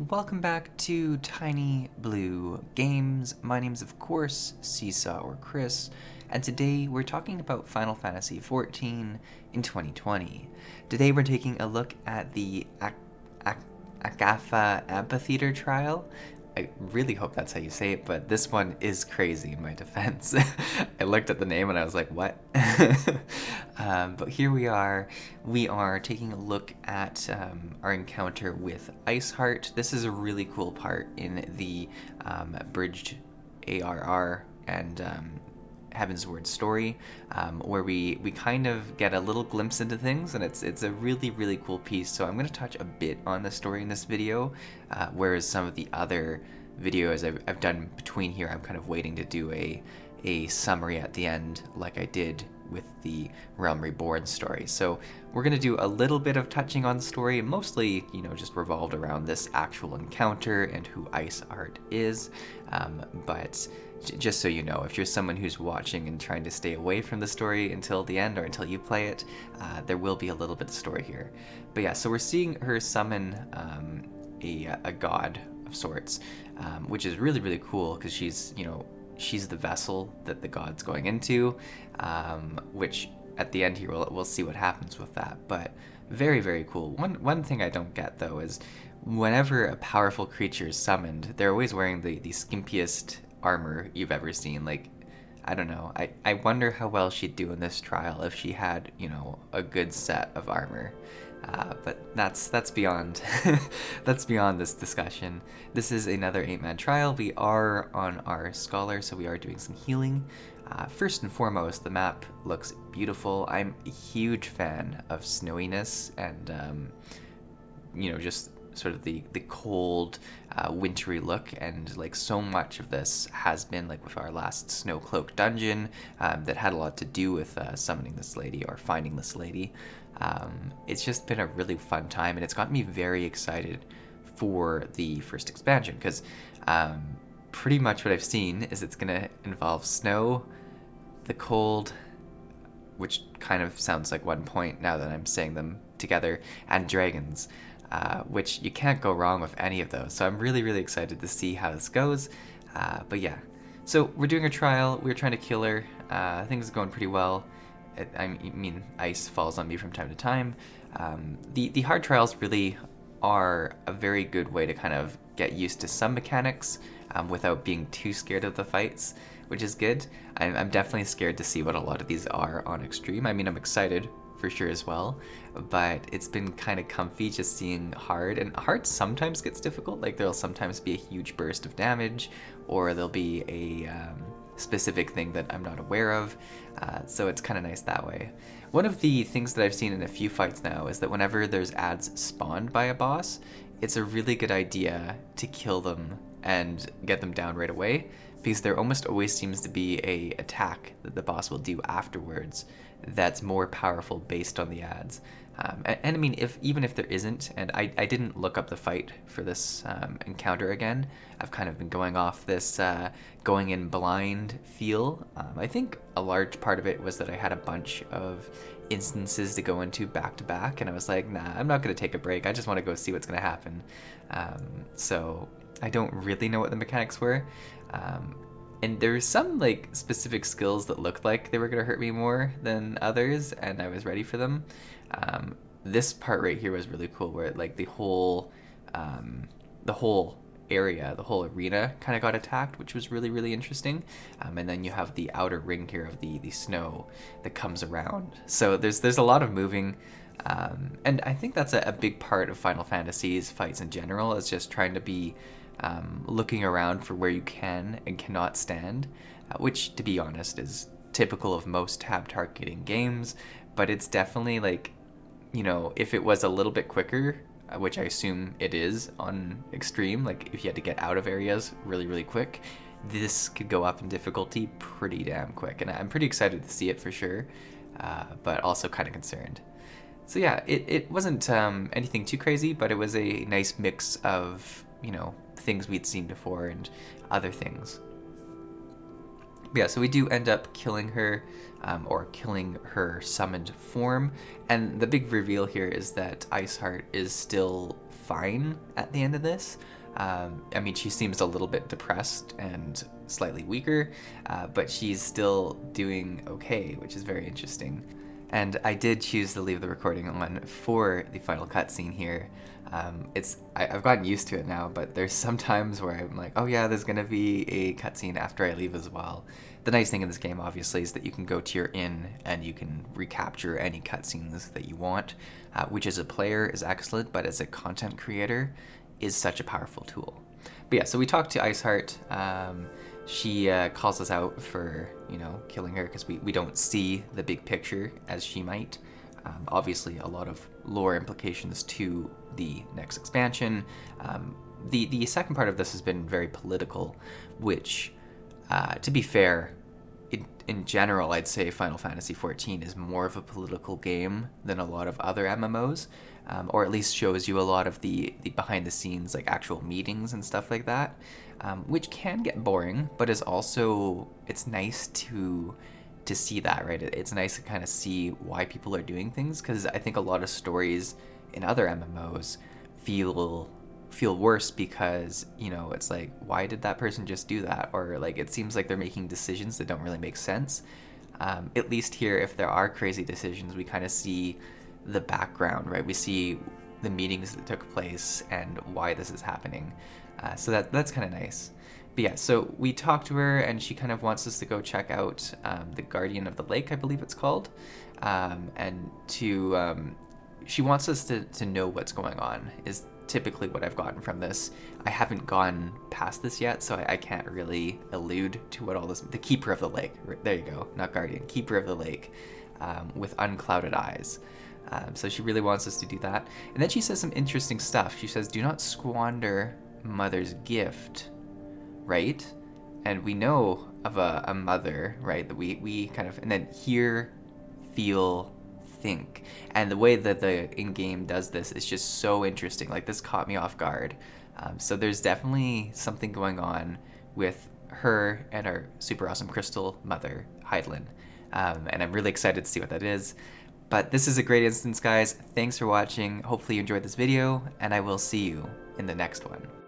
Welcome back to Tiny Blue Games. My name's, of course, Seesaw or Chris, and today we're talking about Final Fantasy XIV in 2020. Today we're taking a look at the Agatha Amphitheater trial. I really hope that's how you say it, but this one is crazy in my defense. I looked at the name and I was like, what? But here we are. We are taking a look at our encounter with Iceheart. This is a really cool part in the Bridged ARR and Heavensward story, where we kind of get a little glimpse into things, and it's a really, really cool piece. So I'm going to touch a bit on the story in this video, whereas some of the other videos I've done between here, I'm kind of waiting to do a summary at the end, like I did with the Realm Reborn story. So we're going to do a little bit of touching on the story, mostly, just revolved around this actual encounter and who Iceheart is, but just so you know, if you're someone who's watching and trying to stay away from the story until the end or until you play it, there will be a little bit of story here. But yeah, so we're seeing her summon a god of sorts, which is really, really cool because she's the vessel that the god's going into, which at the end here we'll see what happens with that. But very, very cool. One thing I don't get though is whenever a powerful creature is summoned, they're always wearing the skimpiest armor you've ever seen. Like, I don't know. I wonder how well she'd do in this trial if she had, a good set of armor. But that's beyond that's beyond this discussion. This is another 8-man trial. We are on our scholar, so we are doing some healing. First and foremost, the map looks beautiful. I'm a huge fan of snowiness and just sort of the cold, wintry look, and like so much of this has been like with our last Snowcloak dungeon that had a lot to do with summoning this lady or finding this lady. It's just been a really fun time, and it's got me very excited for the first expansion because pretty much what I've seen is it's going to involve snow, the cold, which kind of sounds like one point now that I'm saying them together, and dragons. Which you can't go wrong with any of those. So I'm really, really excited to see how this goes. But yeah, so we're doing a trial. We're trying to kill her. Things are going pretty well. I mean, ice falls on me from time to time. The hard trials really are a very good way to kind of get used to some mechanics without being too scared of the fights, which is good. I'm definitely scared to see what a lot of these are on Extreme. I mean, I'm excited for sure as well, but it's been kind of comfy just seeing hard, and hard sometimes gets difficult. Like there'll sometimes be a huge burst of damage, or there'll be a specific thing that I'm not aware of, so it's kind of nice that way. One of the things that I've seen in a few fights now is that whenever there's ads spawned by a boss, it's a really good idea to kill them and get them down right away, because there almost always seems to be a attack that the boss will do afterwards that's more powerful based on the ads. And I mean, even if there isn't, and I didn't look up the fight for this encounter again, I've kind of been going off this going in blind feel. I think a large part of it was that I had a bunch of instances to go into back to back, and I was like, nah, I'm not going to take a break. I just want to go see what's going to happen. So I don't really know what the mechanics were. And there's some like specific skills that looked like they were going to hurt me more than others, and I was ready for them. This part right here was really cool, where like the whole area, the whole arena kind of got attacked, which was really, really interesting. And then you have the outer ring here of the snow that comes around. So there's a lot of moving. And I think that's a big part of Final Fantasy's fights in general, is just trying to be looking around for where you can and cannot stand, which, to be honest, is typical of most tab targeting games. But it's definitely like, if it was a little bit quicker, which I assume it is on Extreme, like if you had to get out of areas really, really quick, this could go up in difficulty pretty damn quick. And I'm pretty excited to see it for sure, but also kind of concerned. So yeah, it wasn't anything too crazy, but it was a nice mix of, things we'd seen before and other things. But yeah, so we do end up killing her, or killing her summoned form. And the big reveal here is that Iceheart is still fine at the end of this. I mean, she seems a little bit depressed and slightly weaker, but she's still doing okay, which is very interesting. And I did choose to leave the recording on for the final cutscene here. I've gotten used to it now, but there's some times where I'm like, oh yeah, there's gonna be a cutscene after I leave as well. The nice thing in this game, obviously, is that you can go to your inn and you can recapture any cutscenes that you want, which as a player is excellent, but as a content creator is such a powerful tool. But yeah, so we talked to Iceheart. She calls us out for, killing her because we don't see the big picture as she might. Obviously, a lot of lore implications to the next expansion. The second part of this has been very political, which, to be fair, in general, I'd say Final Fantasy XIV is more of a political game than a lot of other MMOs, or at least shows you a lot of the behind the scenes, like actual meetings and stuff like that, which can get boring, but is also, it's nice to see that, right? It's nice to kind of see why people are doing things, because I think a lot of stories in other MMOs feel worse because, it's like, why did that person just do that? Or like, it seems like they're making decisions that don't really make sense. At least here, if there are crazy decisions, we kind of see the background, right? We see the meetings that took place and why this is happening. So that's kind of nice. But yeah, so we talked to her and she kind of wants us to go check out the Guardian of the Lake, I believe it's called. And she wants us to know what's going on, is typically what I've gotten from this. I haven't gone past this yet, so I can't really allude to what all this... The Keeper of the Lake. There you go. Not Guardian. Keeper of the Lake, with unclouded eyes. So she really wants us to do that. And then she says some interesting stuff. She says, do not squander Mother's gift, right? And we know of a mother, right? That we kind of... And then hear, feel, think. And the way that the in-game does this is just so interesting. Like, this caught me off guard. So there's definitely something going on with her and our super awesome crystal mother, Hydaelyn. And I'm really excited to see what that is. But this is a great instance, guys. Thanks for watching. Hopefully you enjoyed this video, and I will see you in the next one.